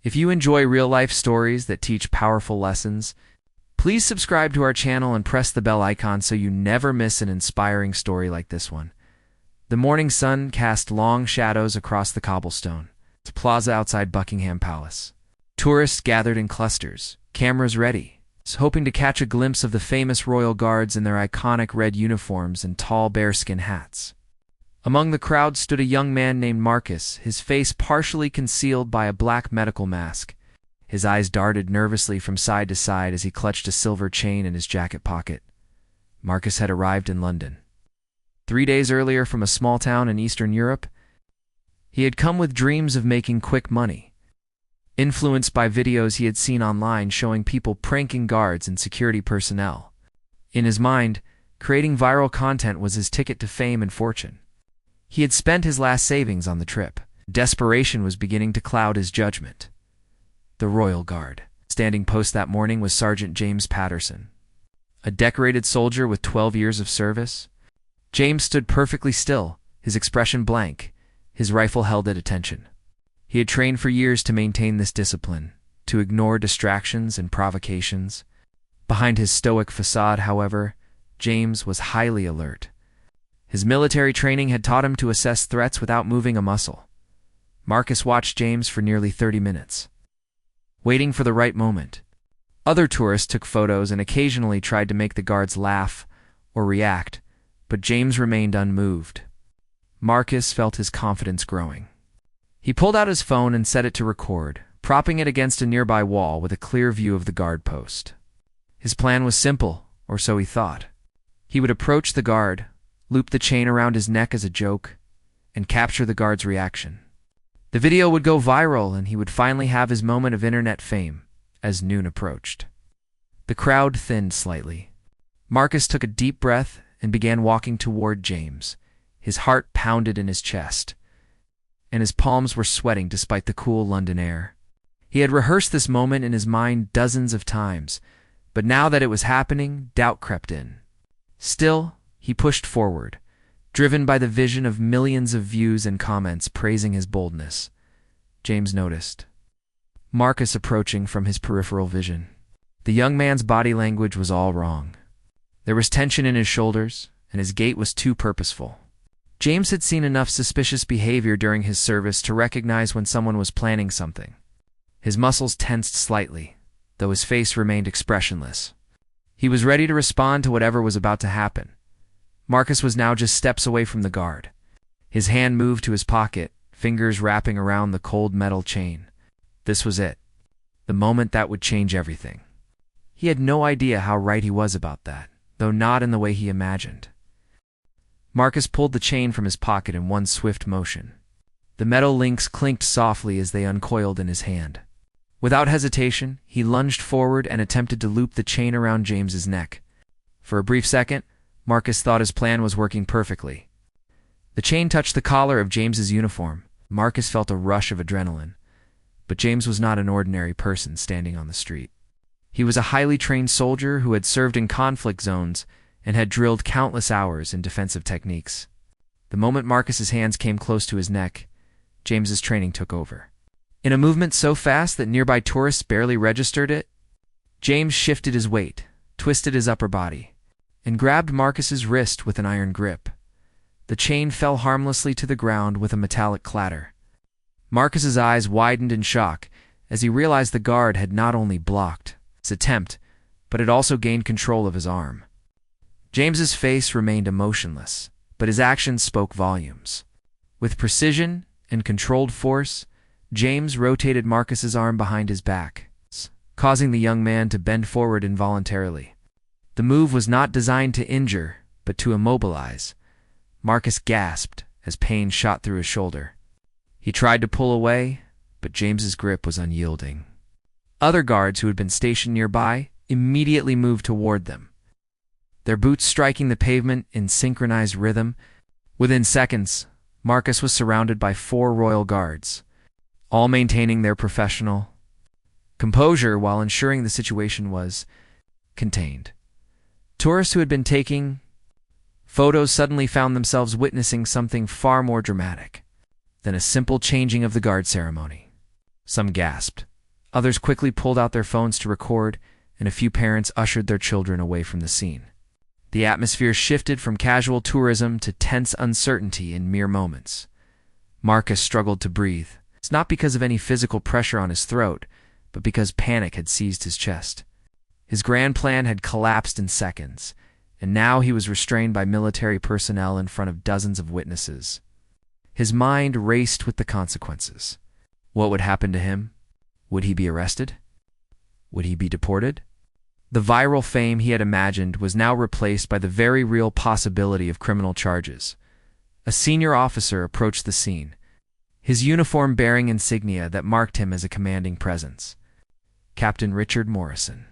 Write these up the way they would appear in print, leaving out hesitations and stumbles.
If you enjoy real-life stories that teach powerful lessons, please subscribe to our channel and press the bell icon so you never miss an inspiring story like this one. The morning sun cast long shadows across the cobblestone plaza outside Buckingham Palace. Tourists gathered in clusters, cameras ready, hoping to catch a glimpse of the famous royal guards in their iconic red uniforms and tall bearskin hats. Among the crowd stood a young man named Marcus, his face partially concealed by a black medical mask. His eyes darted nervously from side to side as he clutched a silver chain in his jacket pocket. Marcus had arrived in London 3 days earlier from a small town in Eastern Europe. He had come with dreams of making quick money, influenced by videos he had seen online showing people pranking guards and security personnel. In his mind, creating viral content was his ticket to fame and fortune. He had spent his last savings on the trip. Desperation was beginning to cloud his judgment. The Royal Guard. Standing post that morning was Sergeant James Patterson, a decorated soldier with 12 years of service. James stood perfectly still, his expression blank, his rifle held at attention. He had trained for years to maintain this discipline, to ignore distractions and provocations. Behind his stoic facade, however, James was highly alert. His military training had taught him to assess threats without moving a muscle. Marcus watched James for nearly 30 minutes, waiting for the right moment. Other tourists took photos and occasionally tried to make the guards laugh or react, but James remained unmoved. Marcus felt his confidence growing. He pulled out his phone and set it to record, propping it against a nearby wall with a clear view of the guard post. His plan was simple, or so he thought. He would approach the guard, loop the chain around his neck as a joke, and capture the guard's reaction. The video would go viral and he would finally have his moment of internet fame as noon approached. The crowd thinned slightly. Marcus took a deep breath and began walking toward James. His heart pounded in his chest, and his palms were sweating despite the cool London air. He had rehearsed this moment in his mind dozens of times, but now that it was happening, doubt crept in. Still, he pushed forward, driven by the vision of millions of views and comments praising his boldness. James noticed Marcus approaching from his peripheral vision. The young man's body language was all wrong. There was tension in his shoulders, and his gait was too purposeful. James had seen enough suspicious behavior during his service to recognize when someone was planning something. His muscles tensed slightly, though his face remained expressionless. He was ready to respond to whatever was about to happen. Marcus was now just steps away from the guard. His hand moved to his pocket, fingers wrapping around the cold metal chain. This was it, the moment that would change everything. He had no idea how right he was about that, though not in the way he imagined. Marcus pulled the chain from his pocket in one swift motion. The metal links clinked softly as they uncoiled in his hand. Without hesitation, he lunged forward and attempted to loop the chain around James's neck. For a brief second, Marcus thought his plan was working perfectly. The chain touched the collar of James's uniform. Marcus felt a rush of adrenaline. But James was not an ordinary person standing on the street. He was a highly trained soldier who had served in conflict zones and had drilled countless hours in defensive techniques. The moment Marcus's hands came close to his neck, James's training took over. In a movement so fast that nearby tourists barely registered it, James shifted his weight, twisted his upper body, and grabbed Marcus's wrist with an iron grip. The chain fell harmlessly to the ground with a metallic clatter. Marcus's eyes widened in shock as he realized the guard had not only blocked his attempt, but had also gained control of his arm. James's face remained emotionless, but his actions spoke volumes. With precision and controlled force, James rotated Marcus's arm behind his back, causing the young man to bend forward involuntarily. The move was not designed to injure, but to immobilize. Marcus gasped as pain shot through his shoulder. He tried to pull away, but James's grip was unyielding. Other guards who had been stationed nearby immediately moved toward them, their boots striking the pavement in synchronized rhythm. Within seconds, Marcus was surrounded by 4 royal guards, all maintaining their professional composure while ensuring the situation was contained. Tourists who had been taking photos suddenly found themselves witnessing something far more dramatic than a simple changing of the guard ceremony. Some gasped, Others quickly pulled out their phones to record, and a few parents ushered their children away from the scene. The atmosphere shifted from casual tourism to tense uncertainty in mere moments. Marcus struggled to breathe. It's not because of any physical pressure on his throat, but because panic had seized his chest. His grand plan had collapsed in seconds, and now he was restrained by military personnel in front of dozens of witnesses. His mind raced with the consequences. What would happen to him? Would he be arrested? Would he be deported? The viral fame he had imagined was now replaced by the very real possibility of criminal charges. A senior officer approached the scene, his uniform bearing insignia that marked him as a commanding presence. Captain Richard Morrison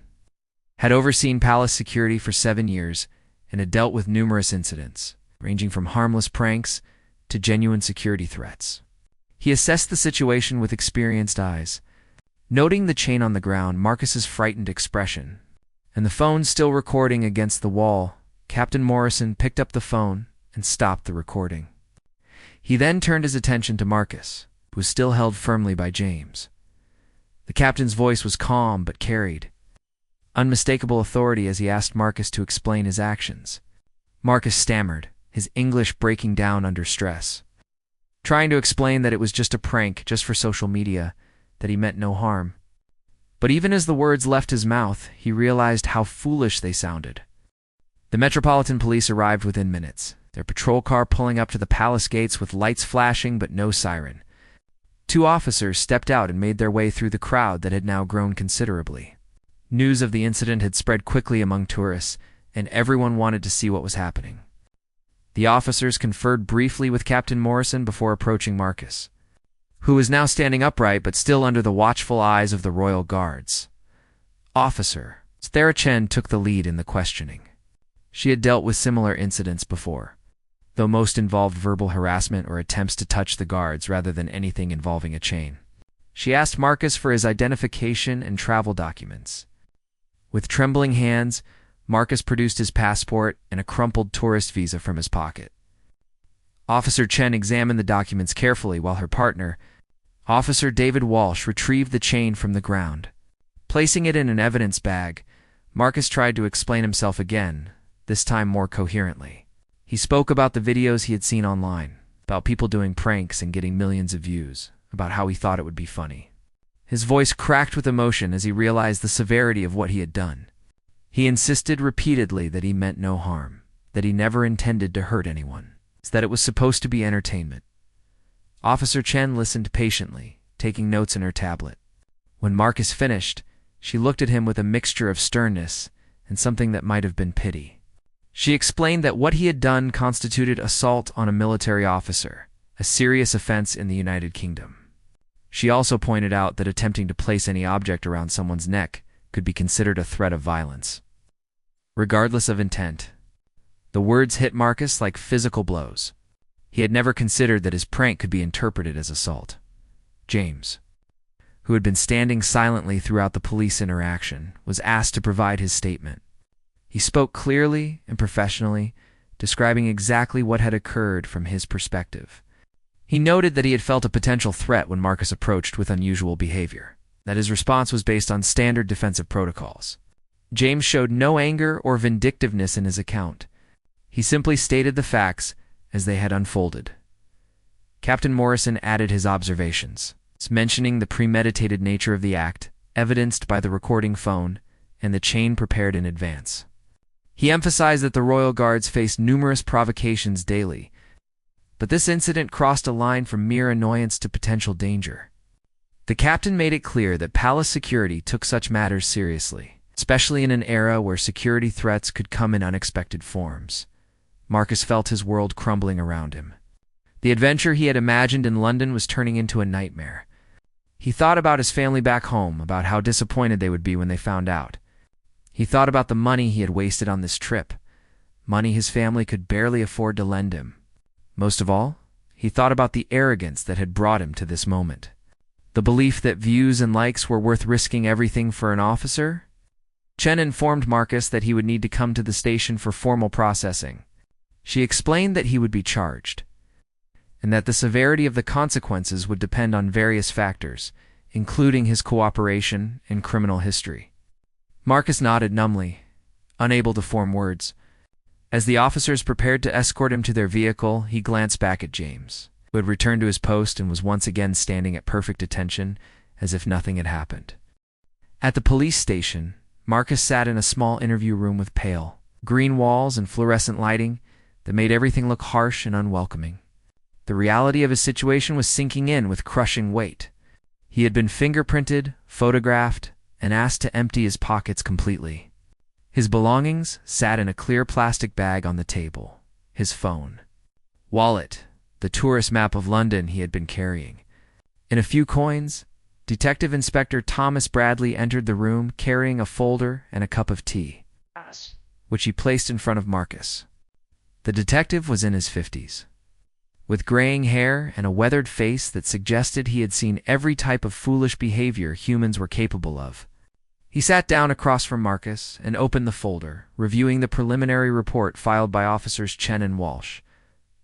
had overseen palace security for 7 years and had dealt with numerous incidents, ranging from harmless pranks to genuine security threats. He assessed the situation with experienced eyes. Noting the chain on the ground, Marcus's frightened expression, and the phone still recording against the wall, Captain Morrison picked up the phone and stopped the recording. He then turned his attention to Marcus, who was still held firmly by James. The captain's voice was calm but carried unmistakable authority as he asked Marcus to explain his actions. Marcus stammered, his English breaking down under stress, trying to explain that it was just a prank, just for social media, that he meant no harm. But even as the words left his mouth, he realized how foolish they sounded. The Metropolitan Police arrived within minutes, their patrol car pulling up to the palace gates with lights flashing but no siren. 2 officers stepped out and made their way through the crowd that had now grown considerably. News of the incident had spread quickly among tourists, and everyone wanted to see what was happening. The officers conferred briefly with Captain Morrison before approaching Marcus, who was now standing upright but still under the watchful eyes of the royal guards. Officer Sarah Chen took the lead in the questioning. She had dealt with similar incidents before, though most involved verbal harassment or attempts to touch the guards rather than anything involving a chain. She asked Marcus for his identification and travel documents. With trembling hands, Marcus produced his passport and a crumpled tourist visa from his pocket. Officer Chen examined the documents carefully while her partner, Officer David Walsh, retrieved the chain from the ground. Placing it in an evidence bag, Marcus tried to explain himself again, this time more coherently. He spoke about the videos he had seen online, about people doing pranks and getting millions of views, about how he thought it would be funny. His voice cracked with emotion as he realized the severity of what he had done. He insisted repeatedly that he meant no harm, that he never intended to hurt anyone, that it was supposed to be entertainment. Officer Chen listened patiently, taking notes in her tablet. When Marcus finished, she looked at him with a mixture of sternness and something that might have been pity. She explained that what he had done constituted assault on a military officer, a serious offense in the United Kingdom. She also pointed out that attempting to place any object around someone's neck could be considered a threat of violence. Regardless of intent, the words hit Marcus like physical blows. He had never considered that his prank could be interpreted as assault. James, who had been standing silently throughout the police interaction, was asked to provide his statement. He spoke clearly and professionally, describing exactly what had occurred from his perspective. He noted that he had felt a potential threat when Marcus approached with unusual behavior, that his response was based on standard defensive protocols. James showed no anger or vindictiveness in his account. He simply stated the facts as they had unfolded. Captain Morrison added his observations, mentioning the premeditated nature of the act, evidenced by the recording phone, and the chain prepared in advance. He emphasized that the royal guards faced numerous provocations daily, but this incident crossed a line from mere annoyance to potential danger. The captain made it clear that palace security took such matters seriously, especially in an era where security threats could come in unexpected forms. Marcus felt his world crumbling around him. The adventure he had imagined in London was turning into a nightmare. He thought about his family back home, about how disappointed they would be when they found out. He thought about the money he had wasted on this trip, money his family could barely afford to lend him. Most of all, he thought about the arrogance that had brought him to this moment. The belief that views and likes were worth risking everything for an officer? Chen informed Marcus that he would need to come to the station for formal processing. She explained that he would be charged, and that the severity of the consequences would depend on various factors, including his cooperation and criminal history. Marcus nodded numbly, unable to form words. As the officers prepared to escort him to their vehicle, he glanced back at James, who had returned to his post and was once again standing at perfect attention, as if nothing had happened. At the police station, Marcus sat in a small interview room with pale, green walls and fluorescent lighting that made everything look harsh and unwelcoming. The reality of his situation was sinking in with crushing weight. He had been fingerprinted, photographed, and asked to empty his pockets completely. His belongings sat in a clear plastic bag on the table: his phone, wallet, the tourist map of London he had been carrying, and a few coins. Detective Inspector Thomas Bradley entered the room carrying a folder and a cup of tea, which he placed in front of Marcus. The detective was in his 50s, with graying hair and a weathered face that suggested he had seen every type of foolish behavior humans were capable of. He sat down across from Marcus and opened the folder, reviewing the preliminary report filed by Officers Chen and Walsh.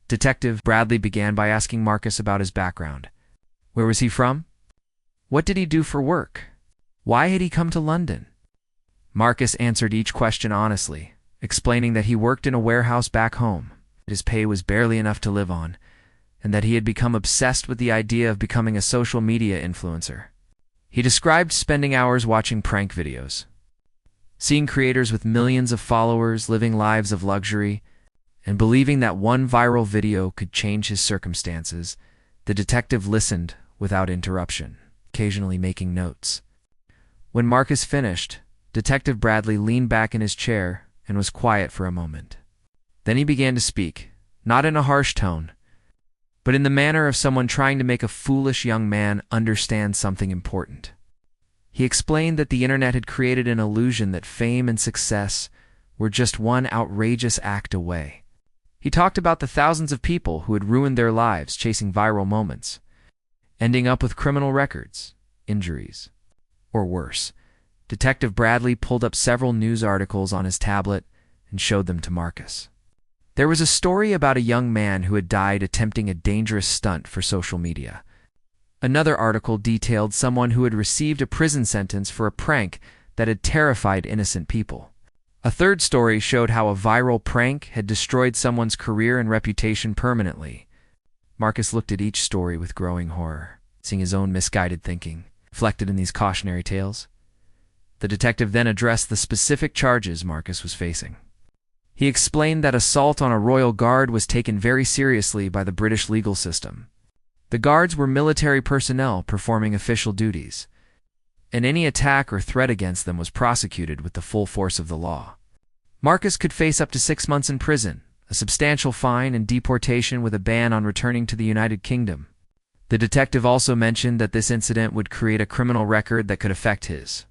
Detective Bradley began by asking Marcus about his background. Where was he from? What did he do for work? Why had he come to London? Marcus answered each question honestly, explaining that he worked in a warehouse back home, that his pay was barely enough to live on, and that he had become obsessed with the idea of becoming a social media influencer. He described spending hours watching prank videos, seeing creators with millions of followers living lives of luxury, and believing that one viral video could change his circumstances. The detective listened without interruption, occasionally making notes. When Marcus finished, Detective Bradley leaned back in his chair and was quiet for a moment. Then he began to speak, not in a harsh tone, but in the manner of someone trying to make a foolish young man understand something important. He explained that the internet had created an illusion that fame and success were just one outrageous act away. He talked about the thousands of people who had ruined their lives chasing viral moments, ending up with criminal records, injuries, or worse. Detective Bradley pulled up several news articles on his tablet and showed them to Marcus. There was a story about a young man who had died attempting a dangerous stunt for social media. Another article detailed someone who had received a prison sentence for a prank that had terrified innocent people. A third story showed how a viral prank had destroyed someone's career and reputation permanently. Marcus looked at each story with growing horror, seeing his own misguided thinking reflected in these cautionary tales. The detective then addressed the specific charges Marcus was facing. He explained that assault on a royal guard was taken very seriously by the British legal system. The guards were military personnel performing official duties, and any attack or threat against them was prosecuted with the full force of the law. Marcus could face up to 6 months in prison, a substantial fine, and deportation with a ban on returning to the United Kingdom. The detective also mentioned that this incident would create a criminal record that could affect his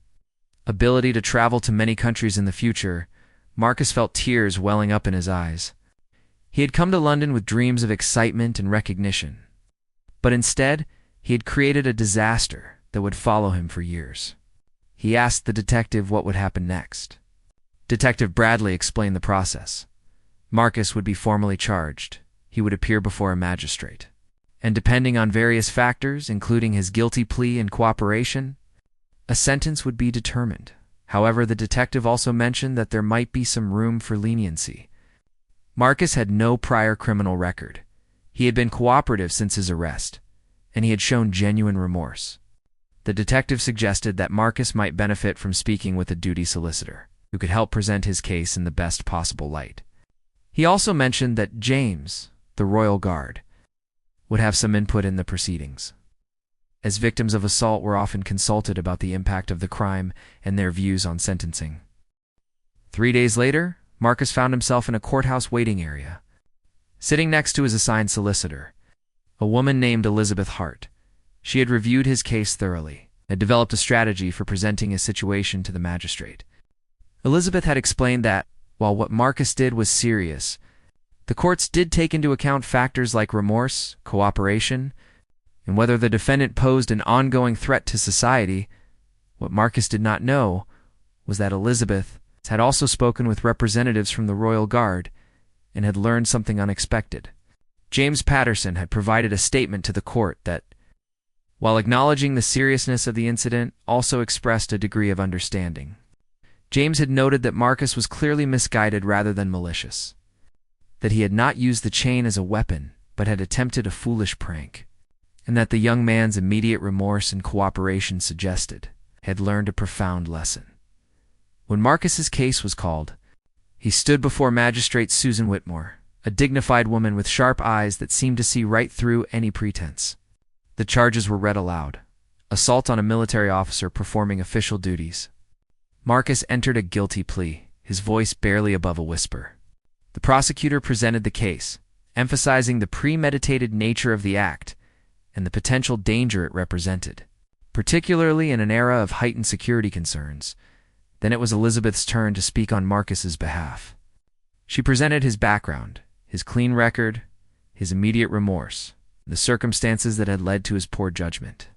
ability to travel to many countries in the future. Marcus felt tears welling up in his eyes. He had come to London with dreams of excitement and recognition, but instead he had created a disaster that would follow him for years. He asked the detective what would happen next. Detective Bradley explained the process. Marcus would be formally charged. He would appear before a magistrate, and depending on various factors, including his guilty plea and cooperation, a sentence would be determined. However, the detective also mentioned that there might be some room for leniency. Marcus had no prior criminal record. He had been cooperative since his arrest, and he had shown genuine remorse. The detective suggested that Marcus might benefit from speaking with a duty solicitor, who could help present his case in the best possible light. He also mentioned that James, the royal guard, would have some input in the proceedings, as victims of assault were often consulted about the impact of the crime and their views on sentencing. 3 days later, Marcus found himself in a courthouse waiting area, sitting next to his assigned solicitor, a woman named Elizabeth Hart. She had reviewed his case thoroughly and developed a strategy for presenting his situation to the magistrate. Elizabeth had explained that, while what Marcus did was serious, the courts did take into account factors like remorse, cooperation, and whether the defendant posed an ongoing threat to society. What Marcus did not know was that Elizabeth had also spoken with representatives from the Royal Guard and had learned something unexpected. James Patterson had provided a statement to the court that, while acknowledging the seriousness of the incident, also expressed a degree of understanding. James had noted that Marcus was clearly misguided rather than malicious, that he had not used the chain as a weapon, but had attempted a foolish prank, and that the young man's immediate remorse and cooperation suggested had learned a profound lesson. When Marcus's case was called, he stood before Magistrate Susan Whitmore, a dignified woman with sharp eyes that seemed to see right through any pretense. The charges were read aloud. Assault on a military officer performing official duties. Marcus entered a guilty plea, his voice barely above a whisper. The prosecutor presented the case, emphasizing the premeditated nature of the act and the potential danger it represented, particularly in an era of heightened security concerns. Then it was Elizabeth's turn to speak on Marcus's behalf. She presented his background, his clean record, his immediate remorse, the circumstances that had led to his poor judgment.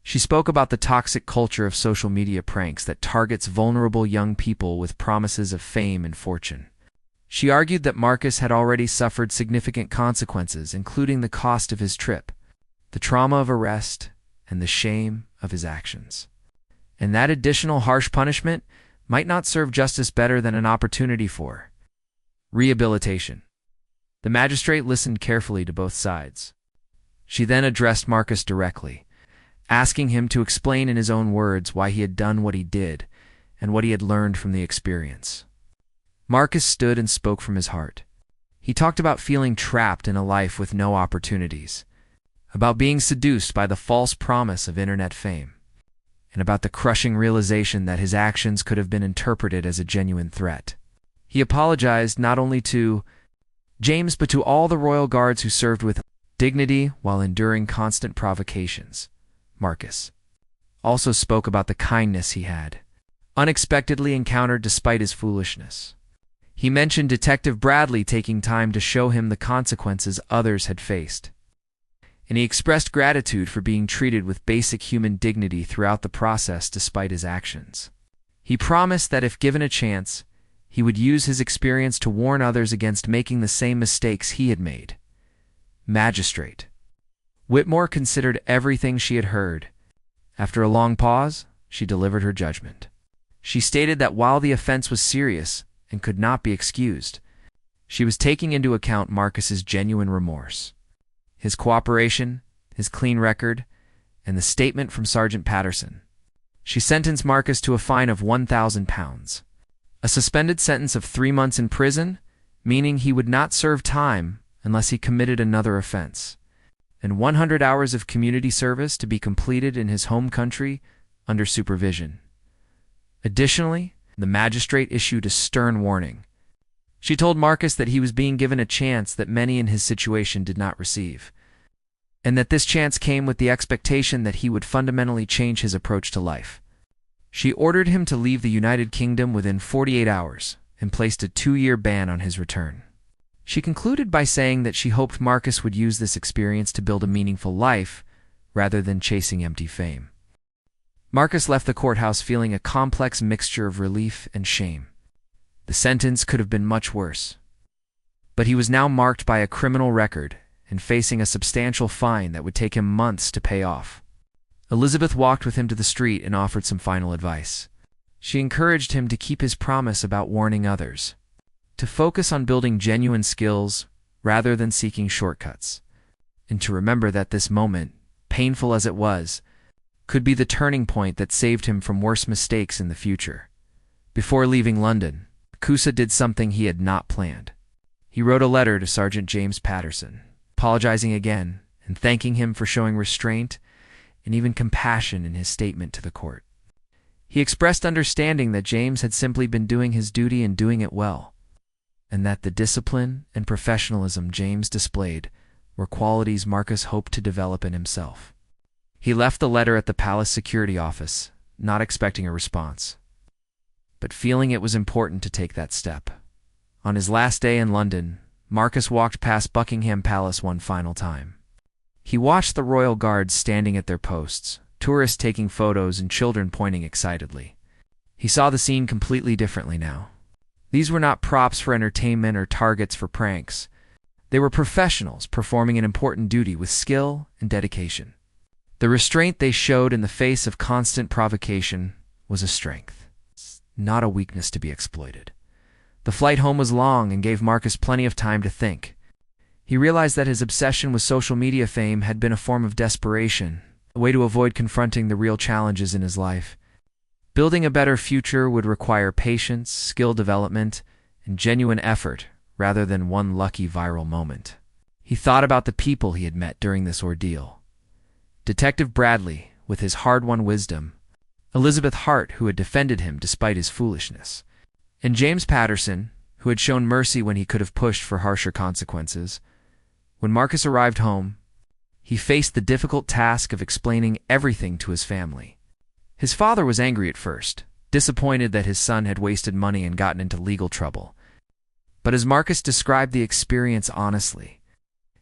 She spoke about the toxic culture of social media pranks that targets vulnerable young people with promises of fame and fortune. She argued that Marcus had already suffered significant consequences, including the cost of his trip, the trauma of arrest, and the shame of his actions. And that additional harsh punishment might not serve justice better than an opportunity for rehabilitation. The magistrate listened carefully to both sides. She then addressed Marcus directly, asking him to explain in his own words why he had done what he did and what he had learned from the experience. Marcus stood and spoke from his heart. He talked about feeling trapped in a life with no opportunities, about being seduced by the false promise of internet fame, and about the crushing realization that his actions could have been interpreted as a genuine threat. He apologized not only to James but to all the royal guards who served with dignity while enduring constant provocations. Marcus also spoke about the kindness he had unexpectedly encountered despite his foolishness. He mentioned Detective Bradley taking time to show him the consequences others had faced, and he expressed gratitude for being treated with basic human dignity throughout the process despite his actions. He promised that if given a chance, he would use his experience to warn others against making the same mistakes he had made. Magistrate Whitmore considered everything she had heard. After a long pause, she delivered her judgment. She stated that while the offense was serious and could not be excused, she was taking into account Marcus's genuine remorse, his cooperation, his clean record, and the statement from Sergeant Patterson. She sentenced Marcus to a fine of £1,000, a suspended sentence of 3 months in prison, meaning he would not serve time unless he committed another offense, and 100 hours of community service to be completed in his home country under supervision. Additionally, the magistrate issued a stern warning. She told Marcus that he was being given a chance that many in his situation did not receive, and that this chance came with the expectation that he would fundamentally change his approach to life. She ordered him to leave the United Kingdom within 48 hours and placed a 2-year ban on his return. She concluded by saying that she hoped Marcus would use this experience to build a meaningful life rather than chasing empty fame. Marcus left the courthouse feeling a complex mixture of relief and shame. The sentence could have been much worse, but he was now marked by a criminal record and facing a substantial fine that would take him months to pay off. Elizabeth walked with him to the street and offered some final advice. She encouraged him to keep his promise about warning others, to focus on building genuine skills rather than seeking shortcuts, and to remember that this moment, painful as it was, could be the turning point that saved him from worse mistakes in the future. Before leaving London, Kusa did something he had not planned. He wrote a letter to Sergeant James Patterson, apologizing again and thanking him for showing restraint and even compassion in his statement to the court. He expressed understanding that James had simply been doing his duty and doing it well, and that the discipline and professionalism James displayed were qualities Marcus hoped to develop in himself. He left the letter at the palace security office, not expecting a response, but feeling it was important to take that step. On his last day in London, Marcus walked past Buckingham Palace one final time. He watched the royal guards standing at their posts, tourists taking photos, and children pointing excitedly. He saw the scene completely differently now. These were not props for entertainment or targets for pranks. They were professionals performing an important duty with skill and dedication. The restraint they showed in the face of constant provocation was a strength, not a weakness to be exploited. The flight home was long and gave Marcus plenty of time to think. He realized that his obsession with social media fame had been a form of desperation, a way to avoid confronting the real challenges in his life. Building a better future would require patience, skill development, and genuine effort rather than one lucky viral moment. He thought about the people he had met during this ordeal. Detective Bradley, with his hard-won wisdom, Elizabeth Hart, who had defended him despite his foolishness, and James Patterson, who had shown mercy when he could have pushed for harsher consequences. When Marcus arrived home, he faced the difficult task of explaining everything to his family. His father was angry at first, disappointed that his son had wasted money and gotten into legal trouble. But as Marcus described the experience honestly,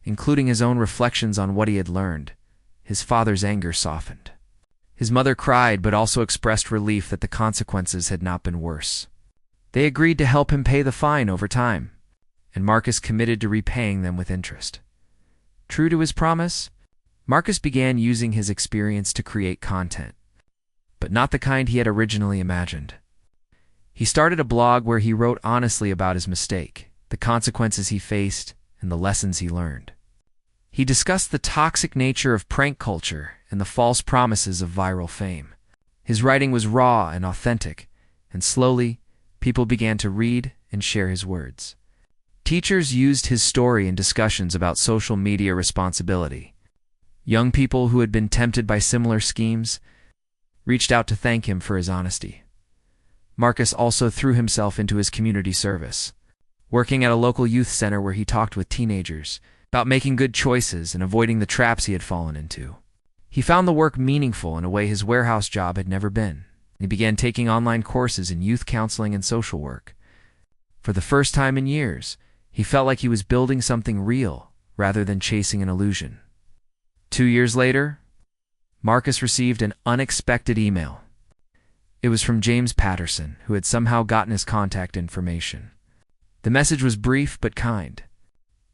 including his own reflections on what he had learned, his father's anger softened. His mother cried but also expressed relief that the consequences had not been worse. They agreed to help him pay the fine over time, and Marcus committed to repaying them with interest. True to his promise, Marcus began using his experience to create content, but not the kind he had originally imagined. He started a blog where he wrote honestly about his mistake, the consequences he faced, and the lessons he learned. He discussed the toxic nature of prank culture and the false promises of viral fame. His writing was raw and authentic, and slowly, people began to read and share his words. Teachers used his story in discussions about social media responsibility. Young people who had been tempted by similar schemes reached out to thank him for his honesty. Marcus also threw himself into his community service, working at a local youth center where he talked with teenagers about making good choices and avoiding the traps he had fallen into. He found the work meaningful in a way his warehouse job had never been. He began taking online courses in youth counseling and social work. For the first time in years, he felt like he was building something real rather than chasing an illusion. 2 years later, Marcus received an unexpected email. It was from James Patterson, who had somehow gotten his contact information. The message was brief but kind.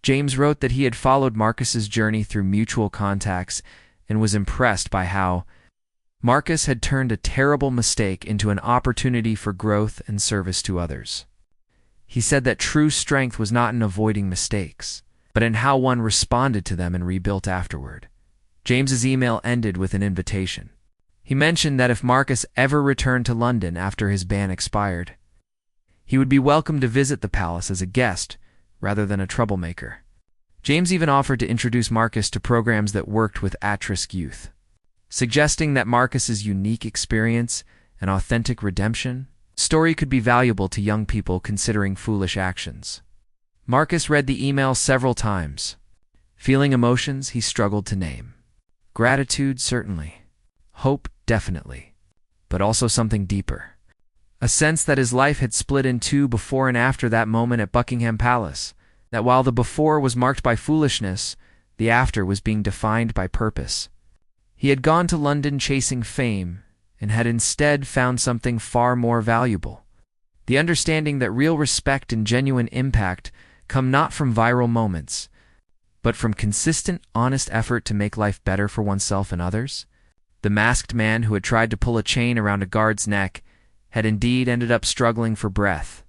James wrote that he had followed Marcus's journey through mutual contacts and was impressed by how Marcus had turned a terrible mistake into an opportunity for growth and service to others. He said that true strength was not in avoiding mistakes, but in how one responded to them and rebuilt afterward. James's email ended with an invitation. He mentioned that if Marcus ever returned to London after his ban expired, he would be welcome to visit the palace as a guest rather than a troublemaker. James even offered to introduce Marcus to programs that worked with at-risk youth, suggesting that Marcus's unique experience and authentic redemption story could be valuable to young people considering foolish actions. Marcus read the email several times, feeling emotions he struggled to name. Gratitude, certainly. Hope, definitely. But also something deeper. A sense that his life had split in two before and after that moment at Buckingham Palace, that while the before was marked by foolishness, the after was being defined by purpose. He had gone to London chasing fame, and had instead found something far more valuable. The understanding that real respect and genuine impact come not from viral moments, but from consistent, honest effort to make life better for oneself and others. The masked man who had tried to pull a chain around a guard's neck had indeed ended up struggling for breath.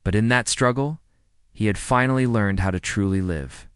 But in that struggle, he had finally learned how to truly live.